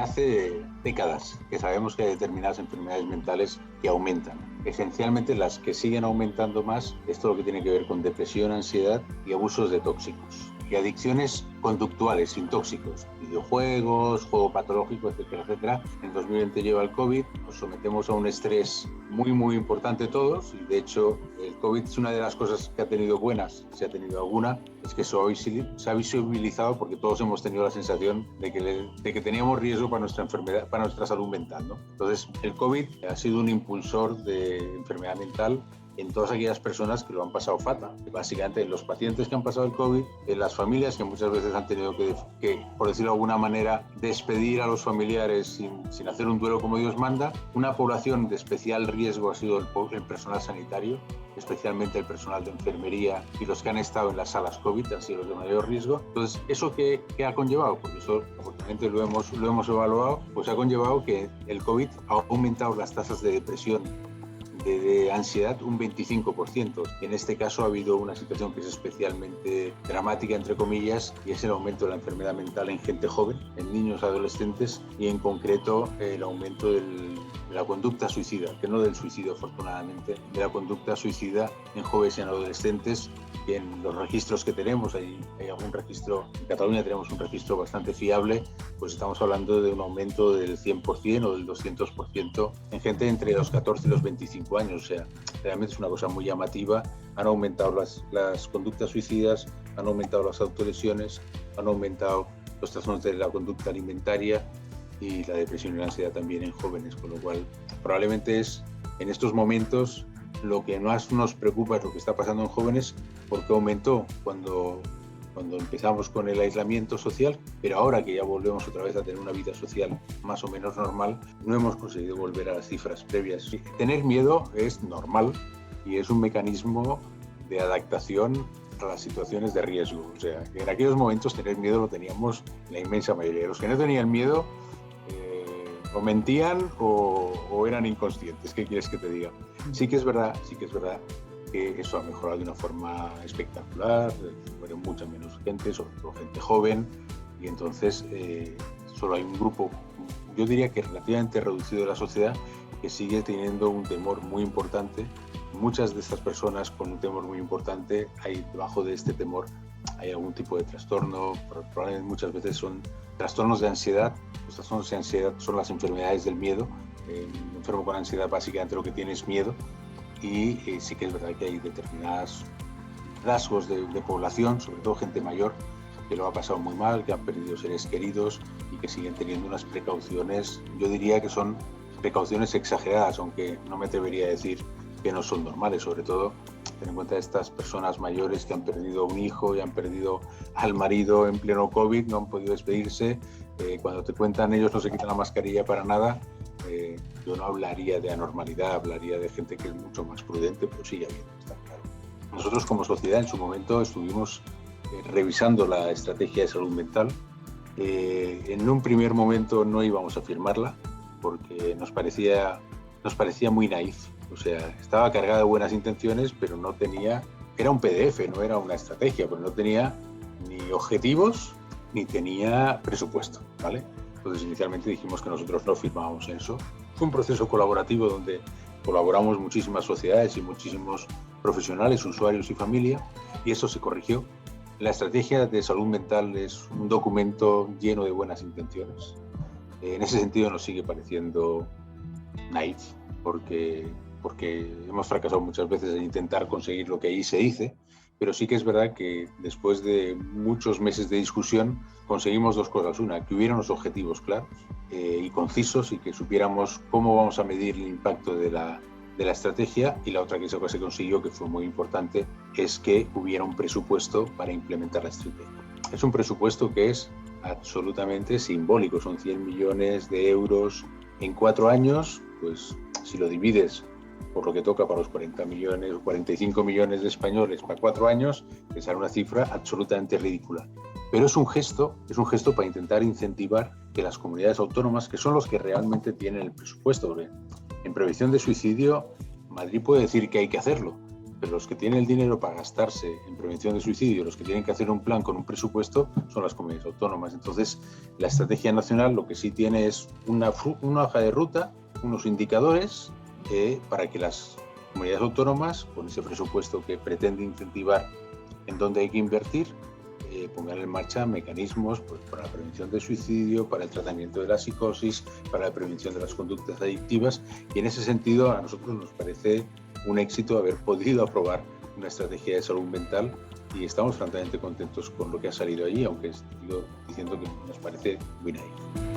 hace décadas que sabemos que hay determinadas enfermedades mentales que aumentan. Esencialmente las que siguen aumentando más es todo lo que tiene que ver con depresión, ansiedad y abusos de tóxicos. Y adicciones conductuales, sin tóxicos, videojuegos, juego patológico, etcétera, etcétera. En 2020 lleva el COVID, nos sometemos a un estrés muy importante todos, y de hecho el COVID es una de las cosas que ha tenido buenas, si ha tenido alguna, es que se ha visibilizado porque todos hemos tenido la sensación de que teníamos riesgo para nuestra enfermedad, para nuestra salud mental, ¿no? Entonces el COVID ha sido un impulsor de enfermedad mental en todas aquellas personas que lo han pasado fatal. Básicamente, los pacientes que han pasado el COVID, en las familias que muchas veces han tenido que, por decirlo de alguna manera, despedir a los familiares sin hacer un duelo como Dios manda. Una población de especial riesgo ha sido el personal sanitario, especialmente el personal de enfermería y los que han estado en las salas COVID han sido los de mayor riesgo. Entonces, ¿eso qué ha conllevado? Porque eso, afortunadamente, lo hemos evaluado, pues ha conllevado que el COVID ha aumentado las tasas de depresión, de ansiedad, un 25%. En este caso ha habido una situación que es especialmente dramática, entre comillas, y es el aumento de la enfermedad mental en gente joven, en niños, adolescentes, y en concreto el aumento de la conducta suicida, que no del suicidio afortunadamente, de la conducta suicida en jóvenes y en adolescentes. Y en los registros que tenemos, hay algún registro, en Cataluña tenemos un registro bastante fiable, pues estamos hablando de un aumento del 100% o del 200% en gente entre los 14 y los 25 años. O sea, realmente es una cosa muy llamativa. Han aumentado las conductas suicidas, han aumentado las autolesiones, han aumentado los trastornos de la conducta alimentaria y la depresión y la ansiedad también en jóvenes, con lo cual probablemente es en estos momentos lo que más nos preocupa es lo que está pasando en jóvenes, porque aumentó cuando empezamos con el aislamiento social, pero ahora que ya volvemos otra vez a tener una vida social más o menos normal, no hemos conseguido volver a las cifras previas. Tener miedo es normal y es un mecanismo de adaptación a las situaciones de riesgo. O sea, en aquellos momentos tener miedo lo teníamos la inmensa mayoría. Los que no tenían miedo o mentían o eran inconscientes. ¿Qué quieres que te diga? Sí que es verdad que eso ha mejorado de una forma espectacular, muere mucha menos gente, sobre todo gente joven, y entonces solo hay un grupo, yo diría que relativamente reducido de la sociedad, que sigue teniendo un temor muy importante. Muchas de estas personas con un temor muy importante, hay debajo de este temor hay algún tipo de trastorno, probablemente muchas veces son trastornos de ansiedad. Los trastornos de ansiedad son las enfermedades del miedo. Un enfermo con ansiedad básicamente lo que tiene es miedo, y sí que es verdad que hay determinados rasgos de población, sobre todo gente mayor, que lo ha pasado muy mal, que han perdido seres queridos y que siguen teniendo unas precauciones, yo diría que son precauciones exageradas, aunque no me atrevería a decir que no son normales. Sobre todo ten en cuenta estas personas mayores que han perdido un hijo y han perdido al marido en pleno COVID, no han podido despedirse. Cuando te cuentan, ellos no se quitan la mascarilla para nada. Yo no hablaría de anormalidad, hablaría de gente que es mucho más prudente, pero sigue habiendo, está claro. Nosotros como sociedad en su momento estuvimos revisando la estrategia de salud mental. En un primer momento no íbamos a firmarla porque nos parecía muy naif. O sea, estaba cargada de buenas intenciones, pero no tenía, era un PDF, no era una estrategia, pero no tenía ni objetivos ni tenía presupuesto, ¿vale? Entonces inicialmente dijimos que nosotros no firmábamos eso. Fue un proceso colaborativo donde colaboramos muchísimas sociedades y muchísimos profesionales, usuarios y familia, y eso se corrigió. La estrategia de salud mental es un documento lleno de buenas intenciones. En ese sentido nos sigue pareciendo naif, porque hemos fracasado muchas veces en intentar conseguir lo que ahí se dice, pero sí que es verdad que después de muchos meses de discusión conseguimos dos cosas. Una, que hubiera unos objetivos claros y concisos y que supiéramos cómo vamos a medir el impacto de la estrategia, y la otra que se consiguió, que fue muy importante, es que hubiera un presupuesto para implementar la estrategia. Es un presupuesto que es absolutamente simbólico, son 100 millones de euros en 4 años, pues si lo divides por lo que toca para los 40 millones o 45 millones de españoles para 4 años, te sale una cifra absolutamente ridícula. Pero es un gesto para intentar incentivar que las comunidades autónomas, que son los que realmente tienen el presupuesto, en prevención de suicidio, Madrid puede decir que hay que hacerlo, pero los que tienen el dinero para gastarse en prevención de suicidio, los que tienen que hacer un plan con un presupuesto, son las comunidades autónomas. Entonces, la estrategia nacional lo que sí tiene es una hoja de ruta, unos indicadores para que las comunidades autónomas, con ese presupuesto que pretende incentivar en dónde hay que invertir, pongan en marcha mecanismos pues, para la prevención del suicidio, para el tratamiento de la psicosis, para la prevención de las conductas adictivas. Y en ese sentido, a nosotros nos parece un éxito haber podido aprobar una estrategia de salud mental y estamos francamente contentos con lo que ha salido allí, aunque sigo diciendo que nos parece muy naif.